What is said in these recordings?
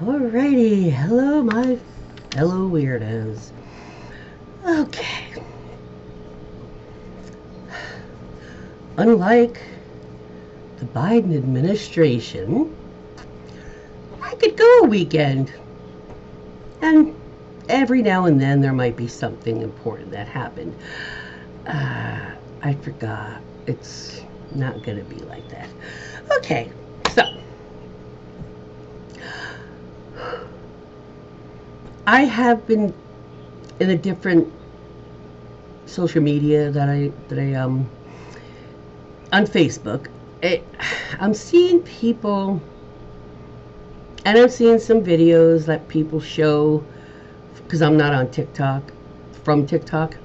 Alrighty, hello my fellow weirdos. Okay. Unlike the Biden administration, I could go a weekend. And every now and then there might be something important that happened. I forgot. It's not going to be like that. Okay, so I have been in a different social media that I on Facebook. I'm seeing people, and I'm seeing some videos that people show because I'm not on TikTok, from TikTok,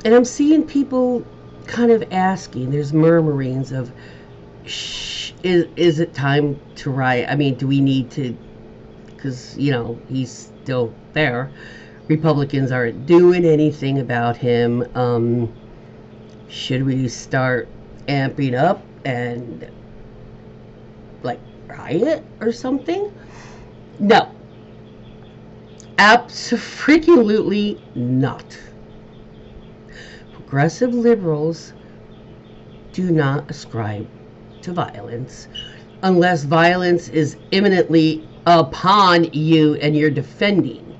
and I'm seeing people kind of asking. There's murmurings of, is it time to riot? I mean, do we need to? Because, he's still there. Republicans aren't doing anything about him. Should we start amping up and, riot or something? No. Absolutely not. Progressive liberals do not ascribe to violence unless violence is imminently upon you and you're defending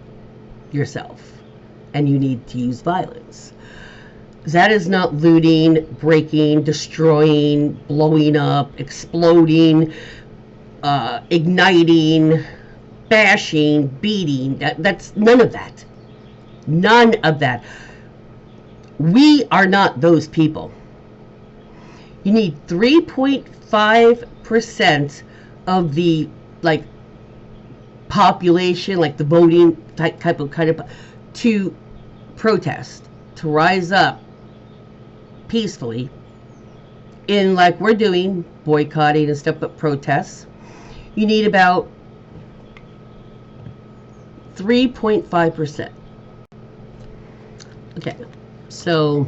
yourself and you need to use violence. That is not looting, breaking, destroying, blowing up, exploding, igniting, bashing, beating. That's none of that. None of that. We are not those people. You need 3.5% of the population, the voting type of to protest, to rise up peacefully in we're doing, boycotting and stuff, but protests. You need about 3.5%. Okay, so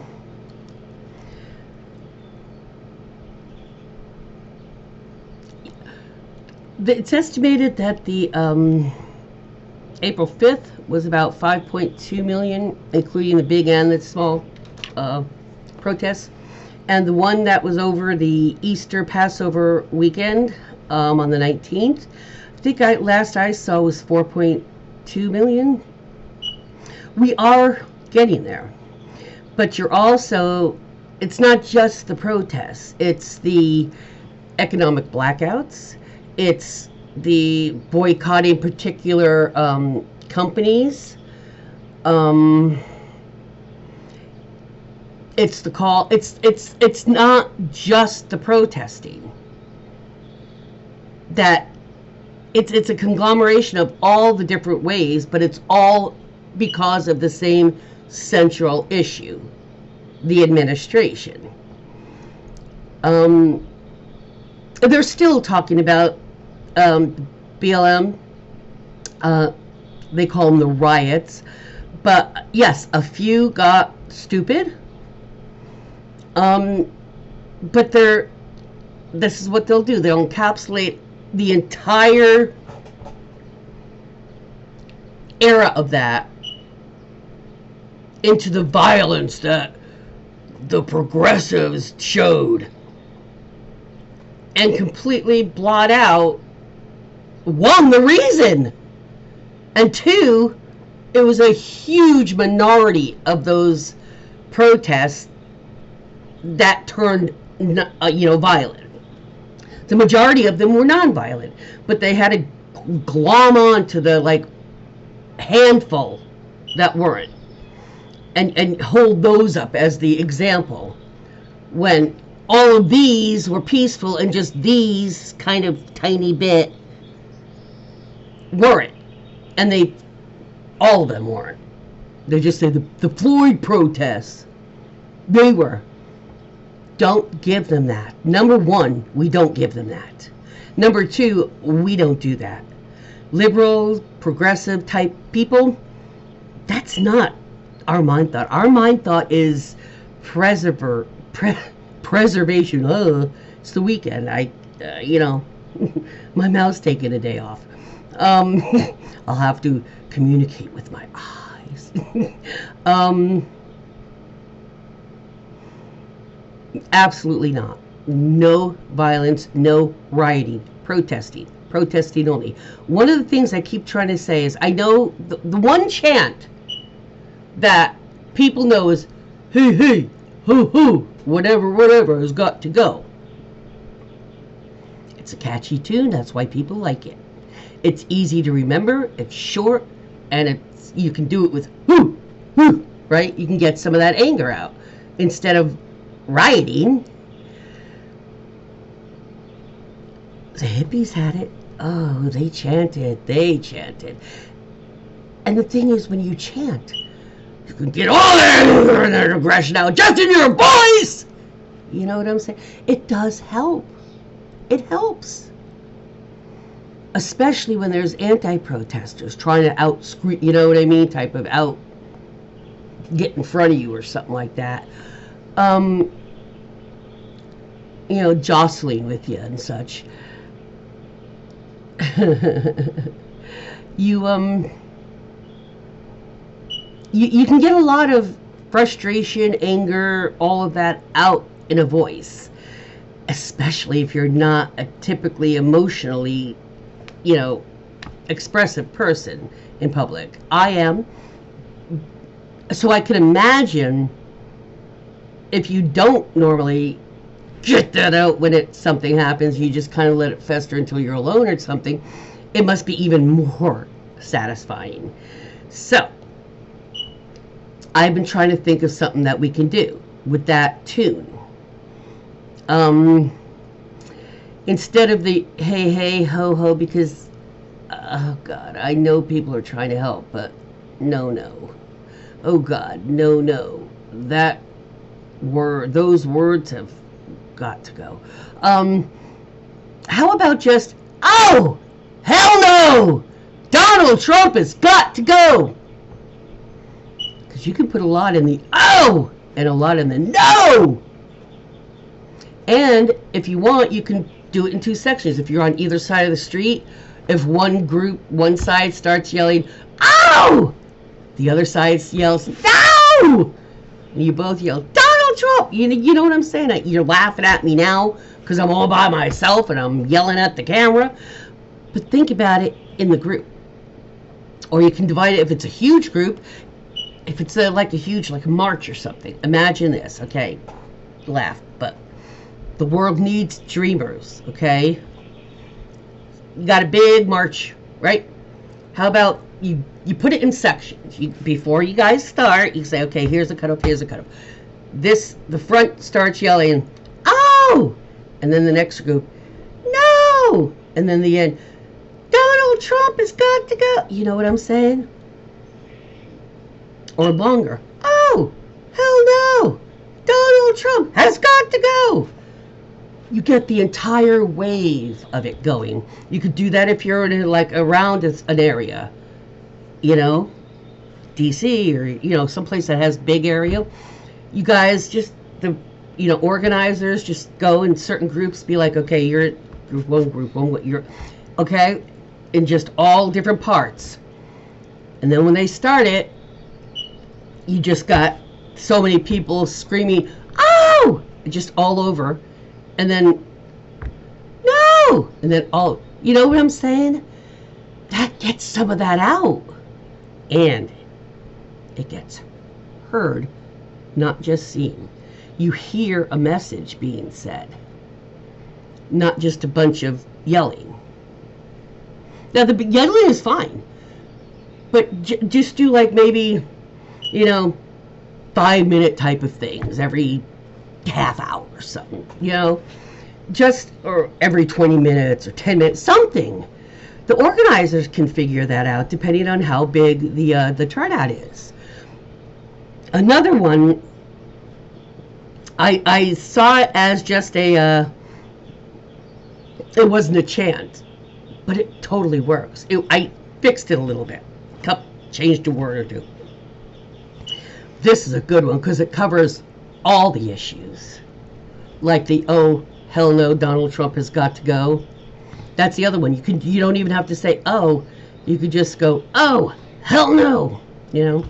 it's estimated that the April 5th was about 5.2 million, including the big and the small protests. And the one that was over the Easter Passover weekend on the 19th, I think last I saw was 4.2 million. We are getting there. But you're also, it's not just the protests, it's the economic blackouts. It's the boycotting particular companies. It's the call. It's not just the protesting. That it's a conglomeration of all the different ways, but it's all because of the same central issue, the administration. They're still talking about BLM. They call them the riots. But yes, a few got stupid. But this is what they'll do. They'll encapsulate the entire era of that into the violence that the progressives showed, and completely blot out, one, the reason, and two, it was a huge minority of those protests that turned violent. The majority of them were nonviolent, but they had to glom on to the handful that weren't, and hold those up as the example, when all of these were peaceful and just these kind of tiny bit weren't. And all of them weren't. They just said the Floyd protests, they were. Don't give them that. Number one, we don't give them that. Number two, we don't do that. Liberal, progressive type people, that's not our mind thought. Our mind thought is preservation. It's the weekend. My mouth's taking a day off. Um, I'll have to communicate with my eyes. um, Absolutely not. No violence, no rioting, protesting, protesting only. One of the things I keep trying to say is I know the one chant that people know is hey, hey, ho, ho, whatever, whatever has got to go. It's a catchy tune, that's why people like it. It's easy to remember, it's short, and you can do it with whoo, whoo, right? You can get some of that anger out instead of rioting. The hippies had it. Oh, they chanted. And the thing is, when you chant, you can get all that aggression out just in your voice. You know what I'm saying? It does help. It helps. Especially when there's anti-protesters trying to out-scream, you know what I mean? Type of out, get in front of you or something like that. You know, jostling with you and such. You can get a lot of frustration, anger, all of that out in a voice, especially if you're not a typically emotionally, you know, expressive person in public. I am. So I can imagine if you don't normally get that out when something happens, you just kind of let it fester until you're alone or something, it must be even more satisfying. So I've been trying to think of something that we can do with that tune. Instead of the hey, hey, ho, ho, because, oh God, I know people are trying to help, but no. Oh God, no. Those words have got to go. How about just, oh, hell no! Donald Trump has got to go! Because you can put a lot in the oh and a lot in the no! And if you want, you can do it in two sections. If you're on either side of the street, if one side starts yelling, oh! The other side yells, no! And you both yell, Donald Trump! You know what I'm saying? You're laughing at me now because I'm all by myself and I'm yelling at the camera. But think about it in the group. Or you can divide it if it's a huge group. If it's like a march or something. Imagine this, okay? Laugh, but the world needs dreamers, okay? You got a big march, right? How about you put it in sections. Before you guys start, you say, okay, here's a cutoff, here's a cutoff. The front starts yelling, oh! And then the next group, no! And then the end, Donald Trump has got to go. You know what I'm saying? Or longer, oh, hell no! Donald Trump has got to go! You get the entire wave of it going. You could do that if you're in around an area. You know, DC or, someplace that has big area. You guys organizers just go in certain groups, be like, okay, you're group one, you're, okay, in just all different parts. And then when they start it, you just got so many people screaming, oh, just all over. And then, no, and then all, you know what I'm saying? That gets some of that out. And it gets heard, not just seen. You hear a message being said, not just a bunch of yelling. Now, the yelling is fine, but just do maybe, 5-minute type of things every half hour or something, or every 20 minutes or 10 minutes, something. The organizers can figure that out depending on how big the turnout is. Another one, I saw it as just it wasn't a chant, but it totally works. I fixed it a little bit, changed a word or two. This is a good one because it covers all the issues, like the oh, hell no, Donald Trump has got to go. That's the other one. You don't even have to say, oh. You could just go, oh, hell no. You know,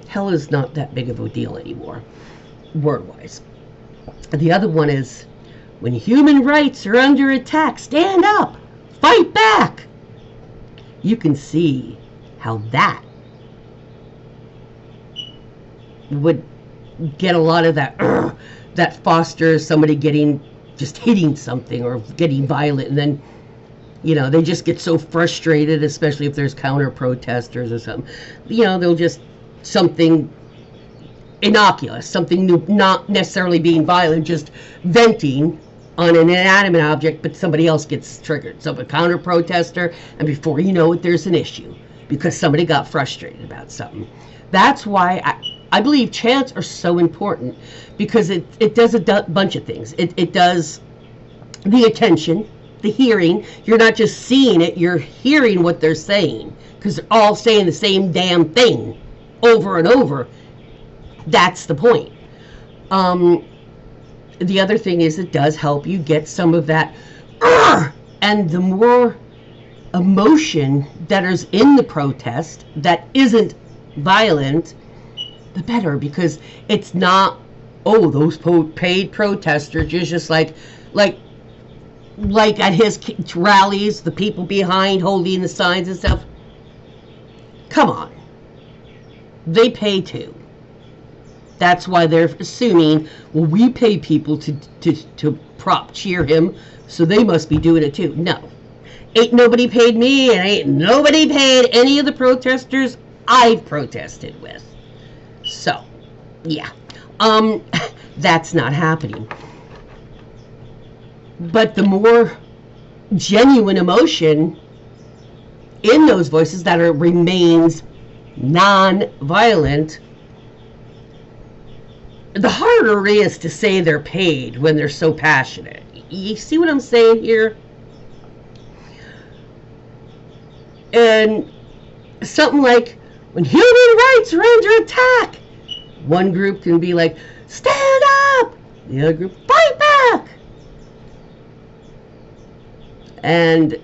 hell is not that big of a deal anymore, word-wise. The other one is, when human rights are under attack, stand up, fight back. You can see how that would get a lot of that fosters somebody just hitting something or getting violent, and then, you know, they just get so frustrated, especially if there's counter protesters or something. You know, they'll just something innocuous, something new, not necessarily being violent, just venting on an inanimate object, but somebody else gets triggered. So a counter protester, and before you know it, there's an issue because somebody got frustrated about something. That's why I believe chants are so important, because it does a bunch of things. It does the attention, the hearing. You're not just seeing it, you're hearing what they're saying, because they're all saying the same damn thing over and over. That's the point. The other thing is, it does help you get some of that, and the more emotion that is in the protest that isn't violent, the better, because it's not, oh, those paid protesters, just like at his rallies, the people behind holding the signs and stuff. Come on, they pay too. That's why they're assuming, well, we pay people to prop cheer him, so they must be doing it too. No, ain't nobody paid me, and ain't nobody paid any of the protesters I've protested with. So, yeah, that's not happening. But the more genuine emotion in those voices that remains non-violent, the harder it is to say they're paid when they're so passionate. You see what I'm saying here? And something like, when human rights are under attack, one group can be like, stand up! The other group, fight back! And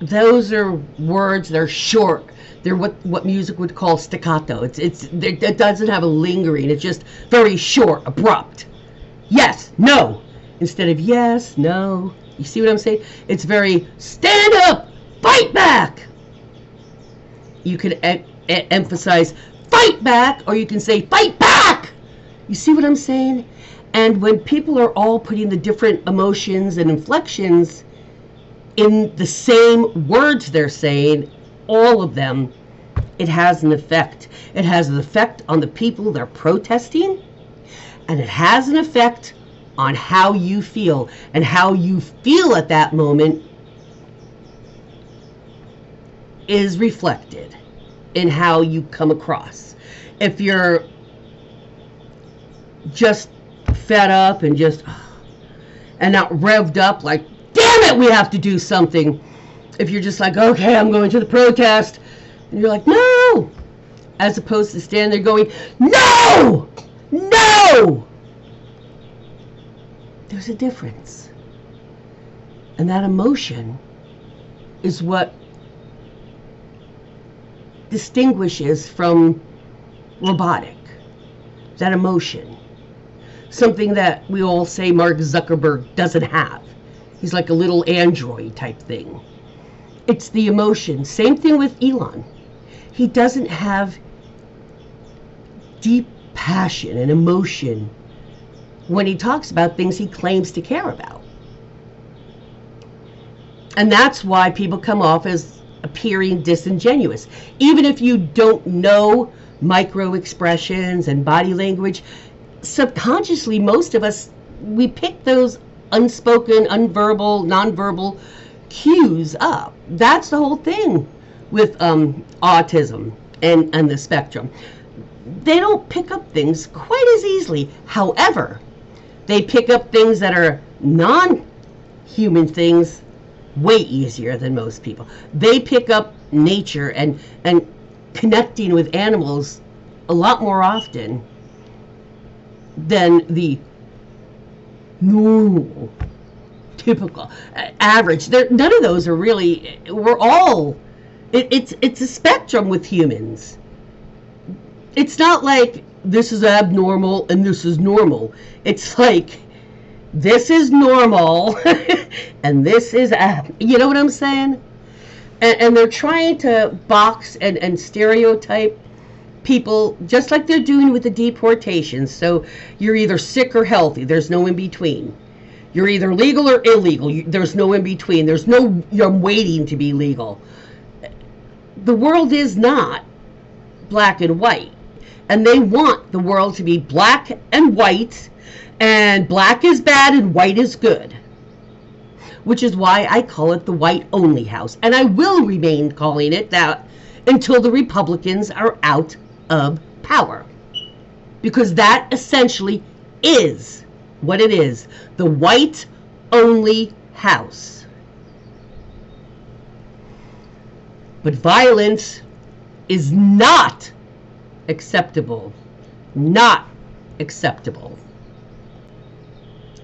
those are words that are short. They're what music would call staccato. It doesn't have a lingering. It's just very short, abrupt. Yes, no, instead of yes, no. You see what I'm saying? It's very stand up, fight back. You can emphasize fight back, or you can say fight back. You see what I'm saying? And when people are all putting the different emotions and inflections in the same words they're saying, all of them, it has an effect. It has an effect on the people they're protesting, and it has an effect on how you feel, and how you feel at that moment is reflected in how you come across. If you're just fed up and not revved up, like, damn it, we have to do something. If you're just like, okay, I'm going to the protest, and you're like, no, as opposed to standing there going, no, no. There's a difference. And that emotion is what distinguishes from robotic. That emotion. Something that we all say Mark Zuckerberg doesn't have. He's like a little android type thing. It's the emotion. Same thing with Elon. He doesn't have deep passion and emotion when he talks about things he claims to care about. And that's why people come off as appearing disingenuous. Even if you don't know micro expressions and body language, subconsciously, most of us, we pick those unspoken, unverbal, nonverbal cues up. That's the whole thing with autism and the spectrum. They don't pick up things quite as easily. However, they pick up things that are non-human things way easier than most people. They pick up nature and connecting with animals a lot more often than the normal typical, average. None of those are really. We're all. It's a spectrum with humans. It's not like this is abnormal and this is normal. It's like this is normal and this is you know what I'm saying? And they're trying to box and stereotype people just like they're doing with the deportations. So you're either sick or healthy. There's no in between. You're either legal or illegal. There's no in between. There's no you're waiting to be legal. The world is not black and white. And they want the world to be black and white, and black is bad and white is good. Which is why I call it the white only house. And I will remain calling it that until the Republicans are out of power. Because that essentially is what it is. The white only house. But violence is not acceptable. Not acceptable.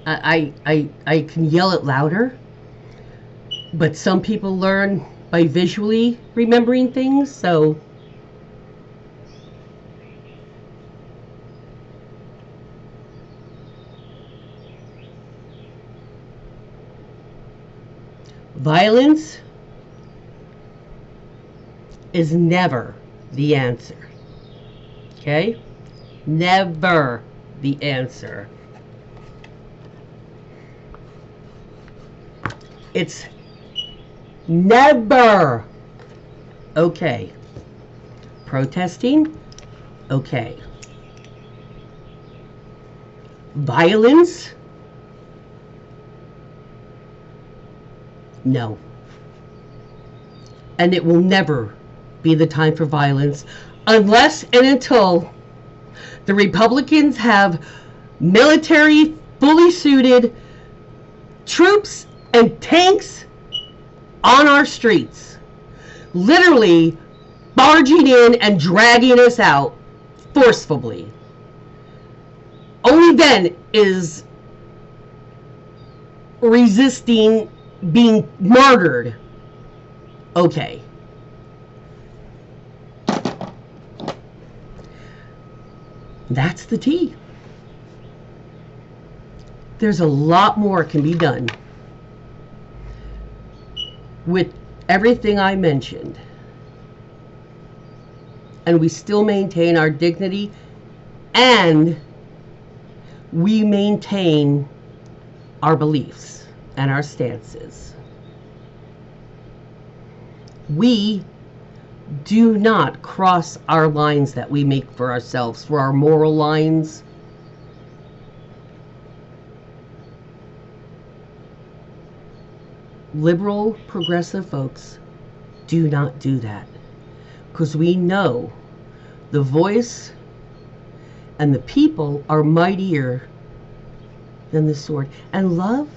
I can yell it louder, but some people learn by visually remembering things, so violence is never the answer. Okay? Never the answer. It's never okay. Protesting? Okay. Violence? No. And it will never be the time for violence unless and until the Republicans have military, fully suited troops and tanks on our streets, literally barging in and dragging us out forcefully. Only then is resisting being murdered okay. That's the tea. There's a lot more can be done with everything I mentioned. And we still maintain our dignity, and we maintain our beliefs and our stances. We do not cross our lines that we make for ourselves, for our moral lines. Liberal, progressive folks do not do that, because we know the voice and the people are mightier than the sword, and love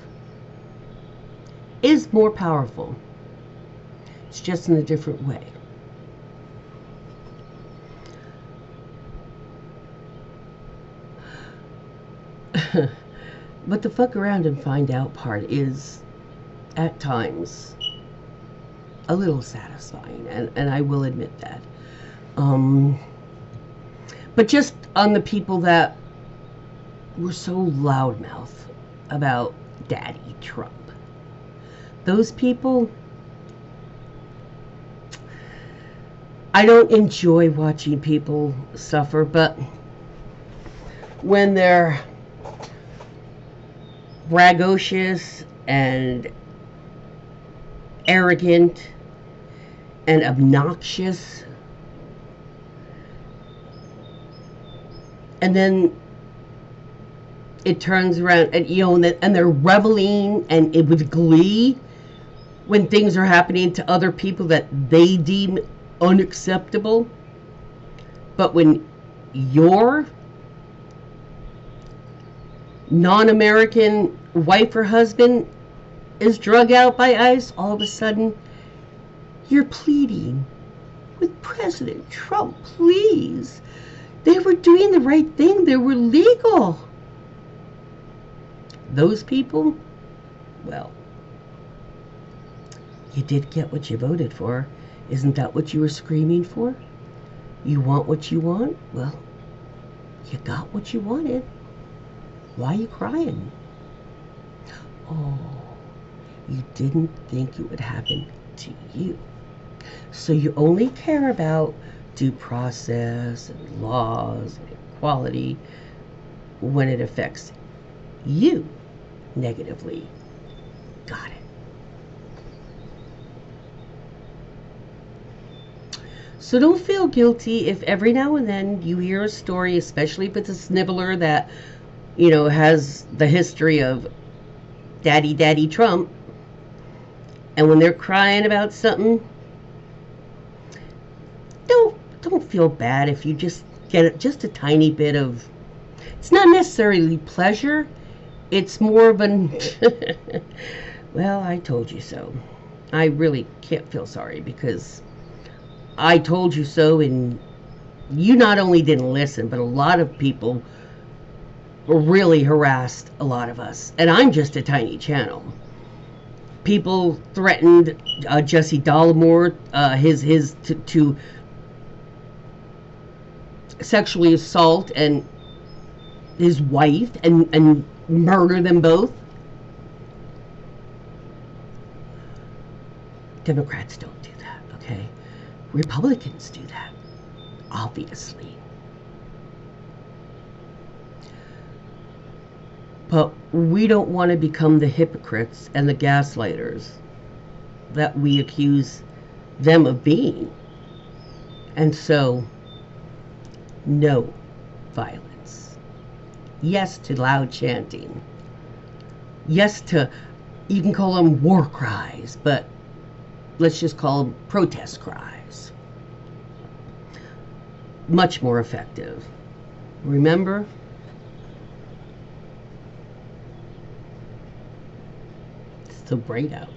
is more powerful. It's just in a different way. But the fuck around and find out part is at times a little satisfying, and I will admit that. But just on the people that were so loudmouth about Daddy Trump, those people, I don't enjoy watching people suffer, but when they're braggadocious and arrogant and obnoxious, and then it turns around and and they're reveling and with glee when things are happening to other people that they deem unacceptable. But when your non-American wife or husband is drug out by ICE, all of a sudden you're pleading with President Trump, please. They were doing the right thing. They were legal. Those people Well, you did get what you voted for. Isn't that what you were screaming for? You want what you want? Well, you got what you wanted. Why are you crying? Oh, you didn't think it would happen to you. So you only care about due process and laws and equality when it affects you negatively. Got it. So don't feel guilty if every now and then you hear a story, especially if it's a sniveler that, has the history of Daddy Trump, and when they're crying about something, don't feel bad if you just get just a tiny bit of, it's not necessarily pleasure, it's more of an well, I told you so. I really can't feel sorry because I told you so, and you not only didn't listen, but a lot of people really harassed a lot of us, and I'm just a tiny channel. People threatened Jesse Dollamore, to sexually assault and his wife and murder them both. Democrats don't do that, okay? Republicans do that, obviously. But we don't want to become the hypocrites and the gaslighters that we accuse them of being. And so, no violence. Yes to loud chanting. Yes to, you can call them war cries, but let's just call them protest cries. Much more effective. Remember? It's so bright out.